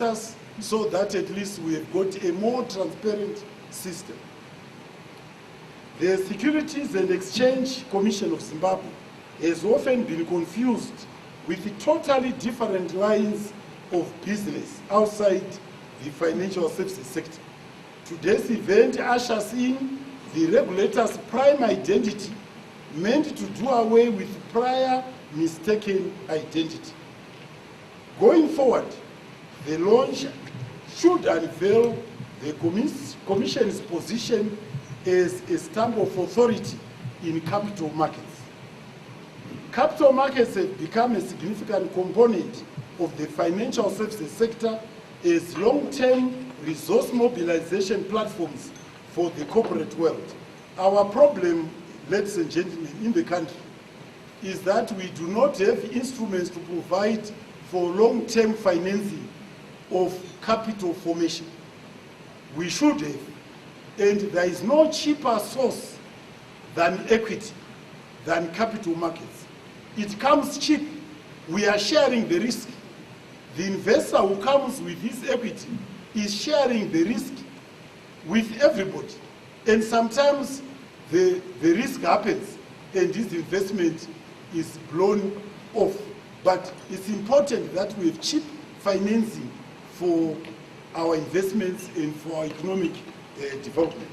us so that at least we have got a more transparent system. The Securities and Exchange Commission of Zimbabwe has often been confused with totally different lines of business outside the financial services sector. Today's event ushers in the regulator's prime identity, meant to do away with prior mistaken identity. Going forward, the launch should unveil the Commission's position as a stamp of authority in capital markets. Capital markets have become a significant component of the financial services sector as long-term resource mobilization platforms for the corporate world. Our problem, ladies and gentlemen, in the country is that we do not have instruments to provide for long-term financing of capital formation. We should have, and there is no cheaper source than equity, than capital markets. It comes cheap. We are sharing the risk. The investor who comes with his equity is sharing the risk with everybody. And sometimes the risk happens and this investment is blown off. But it's important that we have cheap financing for our investments and for our economic development.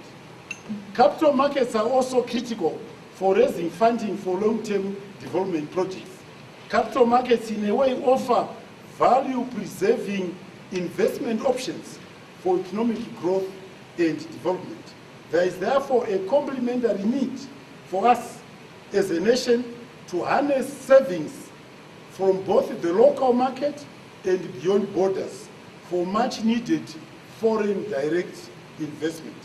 Capital markets are also critical for raising funding for long-term development projects. Capital markets in a way offer value-preserving investment options for economic growth and development. There is therefore a complementary need for us as a nation to harness savings from both the local market and beyond borders for much needed foreign direct investment.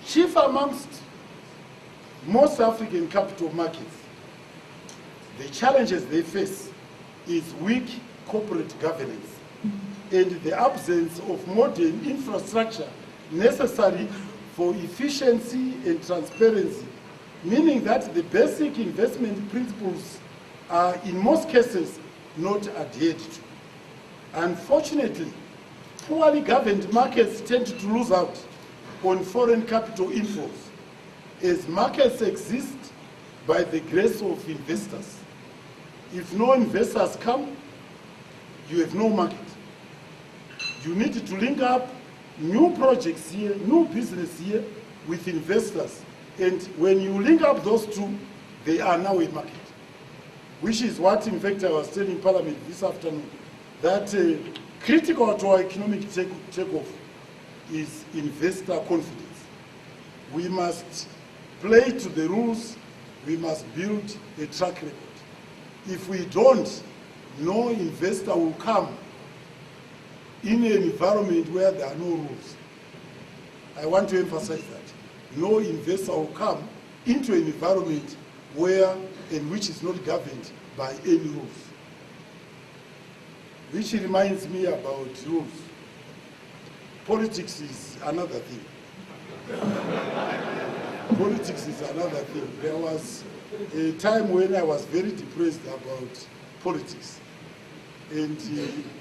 Chief amongst most African capital markets, the challenges they face is weak corporate governance and the absence of modern infrastructure necessary for efficiency and transparency, meaning that the basic investment principles are in most cases not adhered to. Unfortunately, poorly governed markets tend to lose out on foreign capital inflows, as markets exist by the grace of investors. If no investors come, you have no market. You need to link up new projects here, new business here with investors. And when you link up those two, they are now a market. Which is what, in fact, I was telling Parliament this afternoon, that critical to our economic takeoff is investor confidence. We must play to the rules, we must build a track record. If we don't, no investor will come in an environment where there are no rules. I want to emphasize that. No investor will come into an environment where and which is not governed by any rules. Which reminds me about rules. Politics is another thing. Politics is another thing. There was a time when I was very depressed about politics. And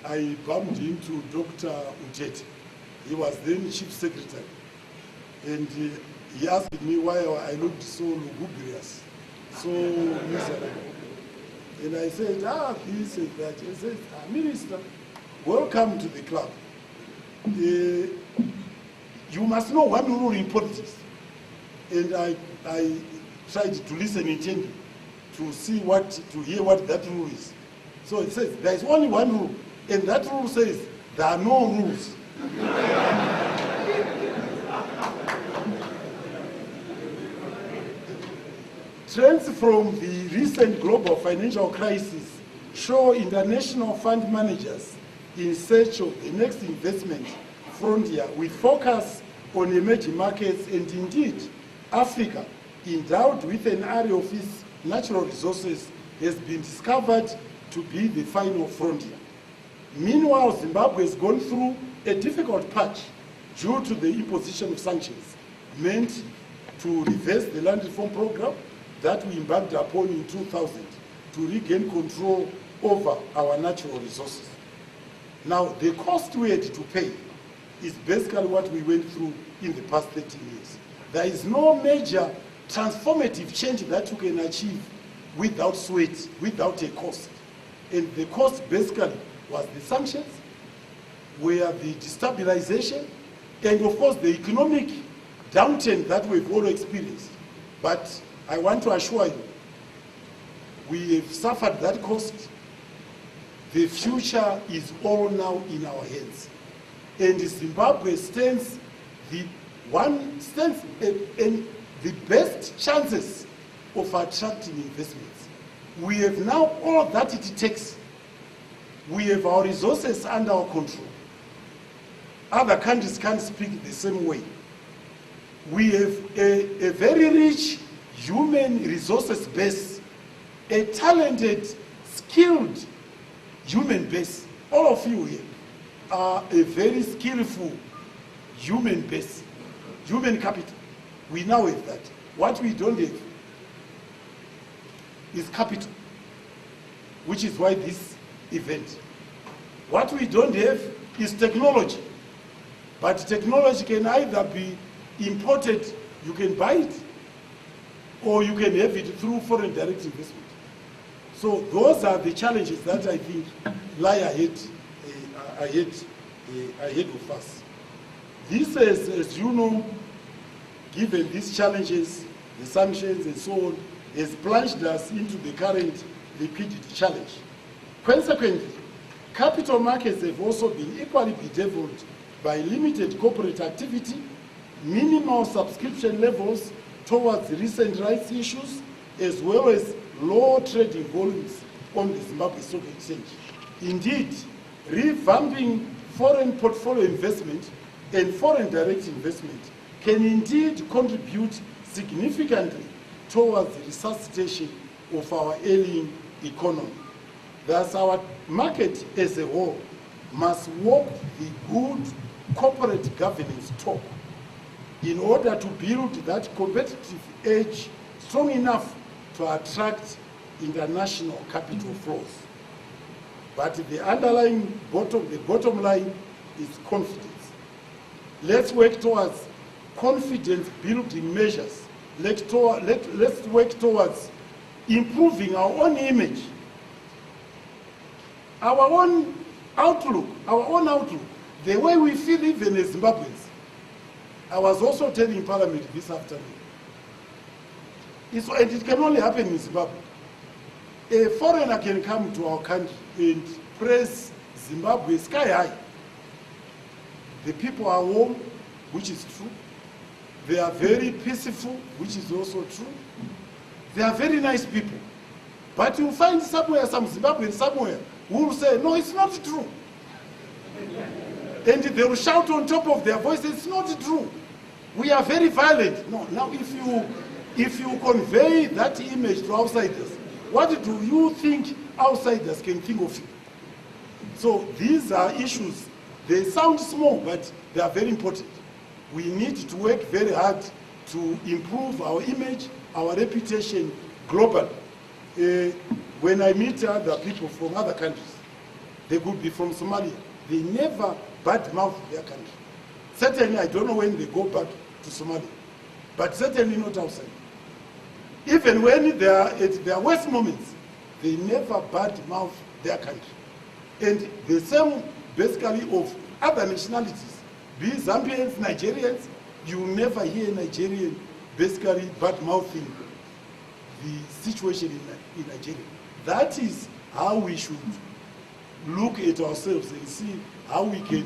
I bumped into Dr. Ujete. He was then chief secretary. And he asked me why I looked so lugubrious, so miserable. And I said, this and that. He said, Minister, welcome to the club. You must know one rule in politics. And I tried to listen intently to hear what that rule is. So it says, there is only one rule. And that rule says, there are no rules. Trends from the recent global financial crisis show international fund managers in search of the next investment frontier with focus on emerging markets, and indeed Africa, endowed with an area of its natural resources, has been discovered to be the final frontier. Meanwhile, Zimbabwe has gone through a difficult patch due to the imposition of sanctions meant to reverse the land reform program that we embarked upon in 2000 to regain control over our natural resources. Now, the cost we had to pay is basically what we went through in the past 13 years. There is no major transformative change that you can achieve without sweat, without a cost. And the cost basically was the sanctions, were the destabilization, and of course the economic downturn that we've all experienced. But I want to assure you, we have suffered that cost. The future is all now in our hands. And Zimbabwe stands in the best chances of attracting investments. We have now all that it takes. We have our resources under our control. Other countries can't speak the same way. We have a very rich human resources base, a talented, skilled human base. All of you here are a very skillful human base, human capital. We now have that. What we don't have is capital, which is why this event. What we don't have is technology. But technology can either be imported, you can buy it, or you can have it through foreign direct investment. So those are the challenges that I think lie ahead of us. This is, as you know, given these challenges, the sanctions and so on, has plunged us into the current liquidity challenge. Consequently, capital markets have also been equally bedeviled by limited corporate activity, minimal subscription levels towards recent rights issues, as well as low trading volumes on the Zimbabwe Stock Exchange. Indeed, revamping foreign portfolio investment and foreign direct investment can indeed contribute significantly towards the resuscitation of our ailing economy. Thus, our market as a whole must walk the good corporate governance talk in order to build that competitive edge strong enough to attract international capital flows. But the underlying bottom line is confidence. Let's work towards confidence building measures. Let's work towards improving our own image, our own outlook, the way we feel even as Zimbabweans. I was also telling Parliament this afternoon, and it can only happen in Zimbabwe. A foreigner can come to our country and praise Zimbabwe sky high. The people are warm, which is true. They are very peaceful, which is also true. They are very nice people. But you find somewhere, some Zimbabweans somewhere, who will say, no, it's not true. And they will shout on top of their voice, it's not true. We are very violent. No, now if you convey that image to outsiders, what do you think outsiders can think of you? So these are issues. They sound small, but they are very important. We need to work very hard to improve our image, our reputation globally. When I meet other people from other countries, they could be from Somalia, they never badmouth their country. Certainly, I don't know when they go back to Somalia, but certainly not outside. Even when they are at their worst moments, they never badmouth their country. And the same basically of other nationalities, be Zambians, Nigerians, you never hear a Nigerian basically bad-mouthing the situation in Nigeria. That is how we should look at ourselves and see how we can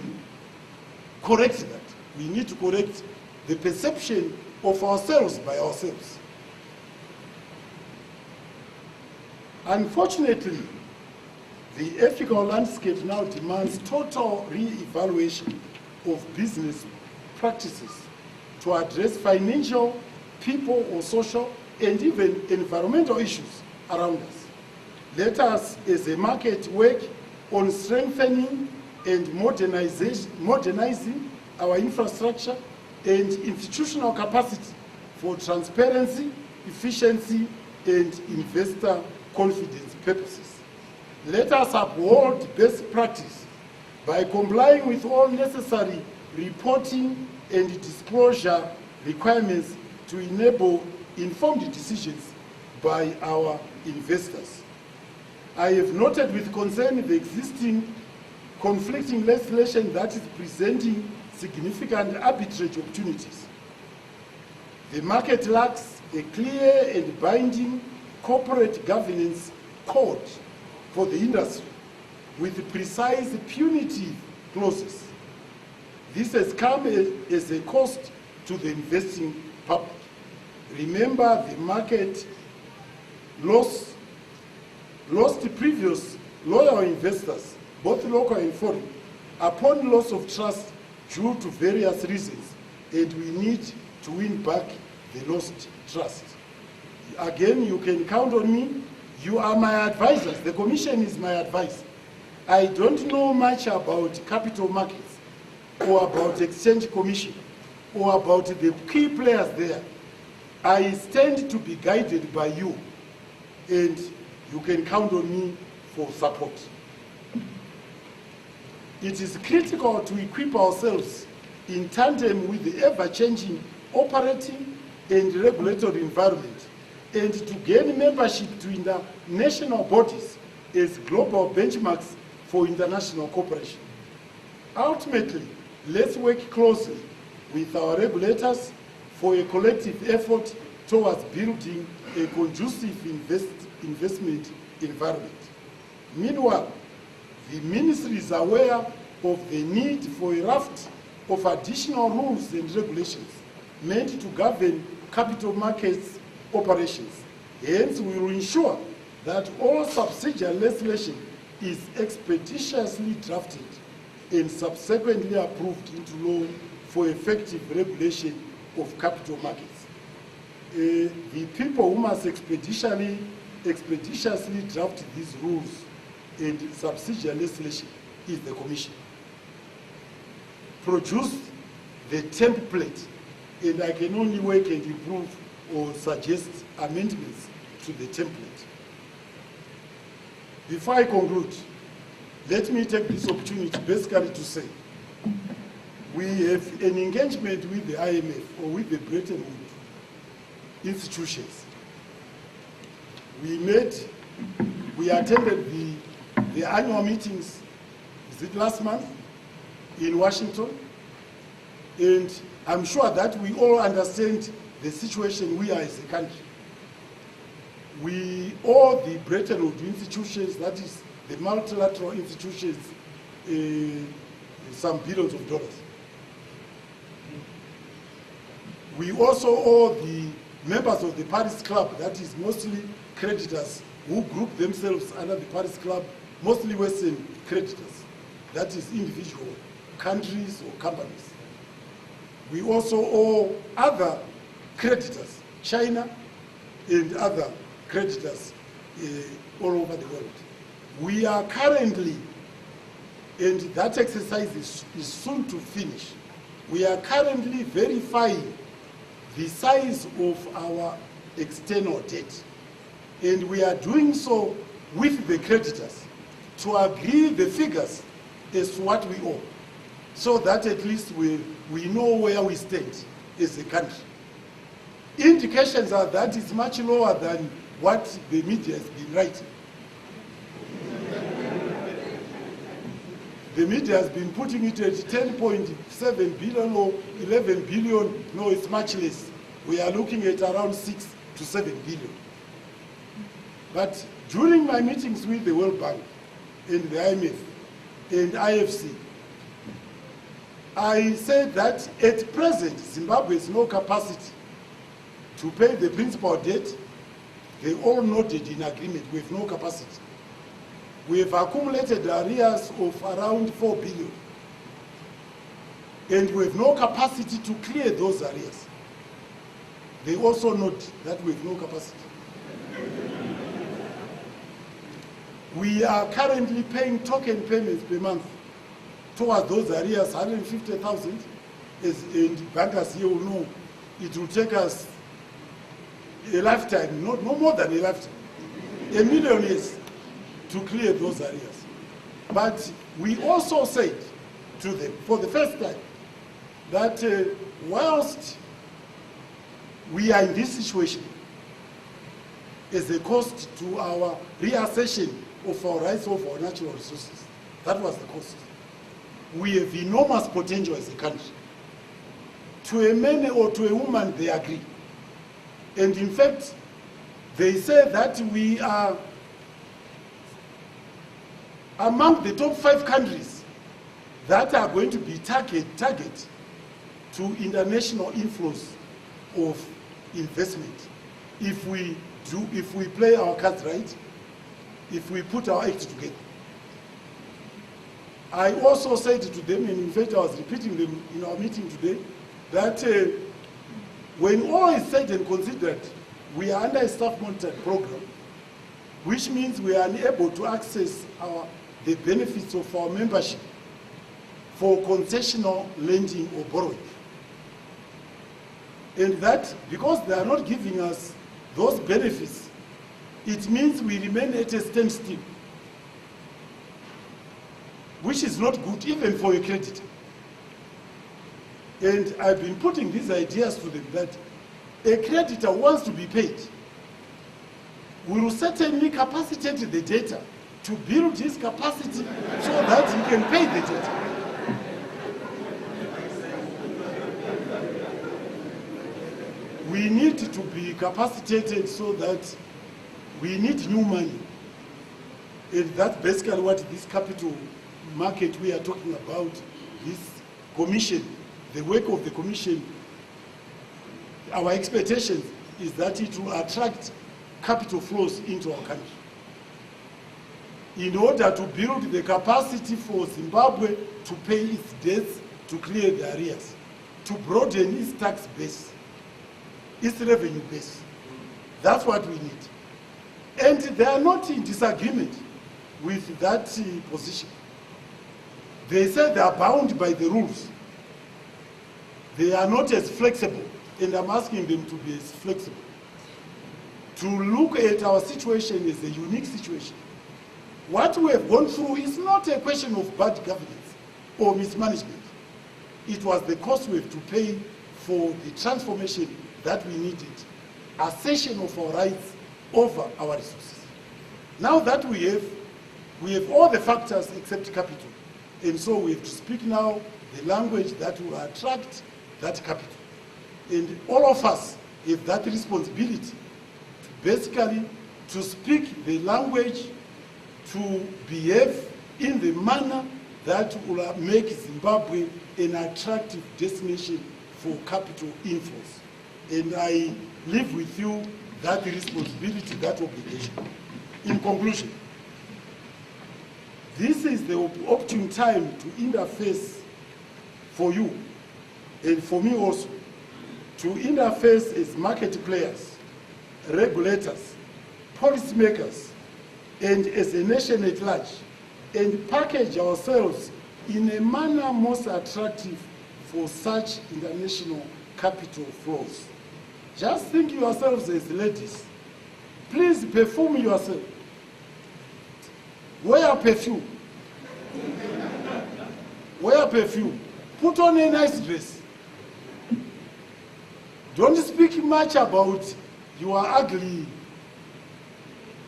correct that. We need to correct the perception of ourselves by ourselves. Unfortunately, the ethical landscape now demands total re-evaluation of business practices to address financial, people or social, and even environmental issues around us. Let us, as a market, work on strengthening and modernizing our infrastructure and institutional capacity for transparency, efficiency, and investor confidence purposes. Let us uphold best practice by complying with all necessary reporting and disclosure requirements to enable informed decisions by our investors. I have noted with concern the existing conflicting legislation that is presenting significant arbitrage opportunities. The market lacks a clear and binding corporate governance code for the industry with precise punitive clauses. This has come as a cost to the investing public. Remember, the market lost previous loyal investors, both local and foreign, upon loss of trust due to various reasons, and we need to win back the lost trust. Again, you can count on me. You are my advisors. The Commission is my advisor. I don't know much about capital markets or about Exchange Commission or about the key players there. I stand to be guided by you, and you can count on me for support. It is critical to equip ourselves in tandem with the ever-changing operating and regulatory environment, and to gain membership to international bodies as global benchmarks for international cooperation. Ultimately, let's work closely with our regulators for a collective effort towards building a conducive investment environment. Meanwhile, the Ministry is aware of the need for a raft of additional rules and regulations meant to govern capital markets operations. Hence, we will ensure that all subsidiary legislation is expeditiously drafted and subsequently approved into law for effective regulation of capital markets. The people who must expeditiously draft these rules and subsidiary legislation is the Commission. Produce the template, and I can only work and improve or suggest amendments to the template. Before I conclude, let me take this opportunity basically to say we have an engagement with the IMF or with the Bretton Woods institutions. We attended the annual meetings, is it last month, in Washington? And I'm sure that we all understand the situation we are as a country. We owe the Bretton Woods institutions, that is the multilateral institutions, some billions of dollars. We also owe the members of the Paris Club, that is mostly creditors who group themselves under the Paris Club, mostly Western creditors, that is individual countries or companies. We also owe other creditors, China and other creditors all over the world. We are currently, and that exercise is soon to finish, we are currently verifying the size of our external debt. And we are doing so with the creditors to agree the figures as to what we owe, so that at least we know where we stand as a country. Indications are that it's much lower than what the media has been writing. The media has been putting it at 10.7 billion or 11 billion. No, it's much less. We are looking at around 6 to 7 billion. But during my meetings with the World Bank and the IMF and IFC, I said that at present, Zimbabwe has no capacity to pay the principal debt. They all noted in agreement, we have no capacity. We have accumulated arrears of around 4 billion. And we have no capacity to clear those arrears. They also note that we have no capacity. We are currently paying token payments per month towards those arrears, 150,000, and bankers here will know it will take us a lifetime, no more than a lifetime, 1 million years to clear those arrears. But we also said to them for the first time that whilst we are in this situation as a cost to our reassertion of our rights of our natural resources, that was the cost. We have enormous potential as a country. To a man or to a woman, they agree. And in fact, they say that we are among the top 5 countries that are going to be target to international inflows of investment if we play our cards right, if we put our act together. I also said to them, and in fact I was repeating them in our meeting today, that when all is said and considered, we are under a staff monitoring program, which means we are unable to access the benefits of our membership for concessional lending or borrowing. And that, because they are not giving us those benefits, it means we remain at a standstill, which is not good even for a creditor. And I've been putting these ideas to them that a creditor wants to be paid. We will certainly capacitate the data to build his capacity so that he can pay the data. We need to be capacitated so that we need new money. And that's basically what this capital market we are talking about, this commission, the work of the commission, our expectation is that it will attract capital flows into our country in order to build the capacity for Zimbabwe to pay its debts, to clear the arrears, to broaden its tax base, its revenue base. That's what we need. And they are not in disagreement with that position. They say they are bound by the rules. They are not as flexible, and I'm asking them to be as flexible, to look at our situation as a unique situation. What we have gone through is not a question of bad governance or mismanagement. It was the cost we have to pay for the transformation that we needed, assertion of our rights over our resources. Now that we have all the factors except capital, and so we have to speak now the language that will attract that capital. And all of us have that responsibility, basically to speak the language, to behave in the manner that will make Zimbabwe an attractive destination for capital inflows. And I leave with you that responsibility, that obligation. In conclusion, this is the opportune time to interface for you and for me also, to interface as market players, regulators, policymakers, and as a nation at large, and package ourselves in a manner most attractive for such international capital flows. Just think yourselves as ladies. Please perfume yourself. Wear perfume. Wear perfume. Put on a nice dress. Don't speak much about your ugly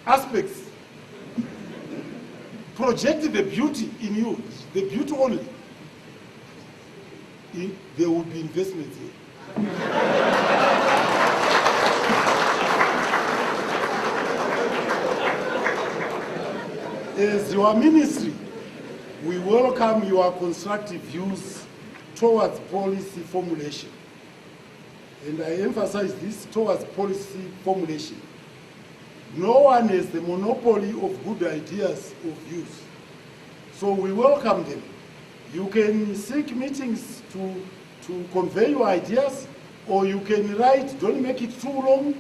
aspects. Project the beauty in you, the beauty only. There will be investments here. As your ministry, we welcome your constructive views towards policy formulation. And I emphasize this, towards policy formulation. No one has the monopoly of good ideas or views. So we welcome them. You can seek meetings to convey your ideas, or you can write, don't make it too long,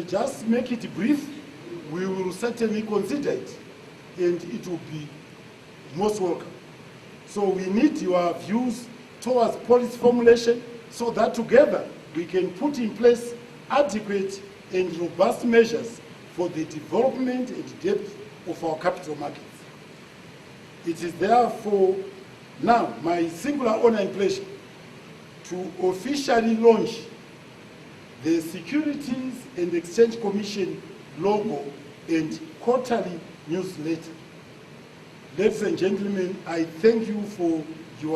just make it brief. We will certainly consider it, and it will be most welcome. So we need your views towards policy formulation so that together we can put in place adequate and robust measures for the development and depth of our capital markets. It is therefore now my singular honor and pleasure to officially launch the Securities and Exchange Commission logo and quarterly newsletter. Ladies and gentlemen, I thank you for your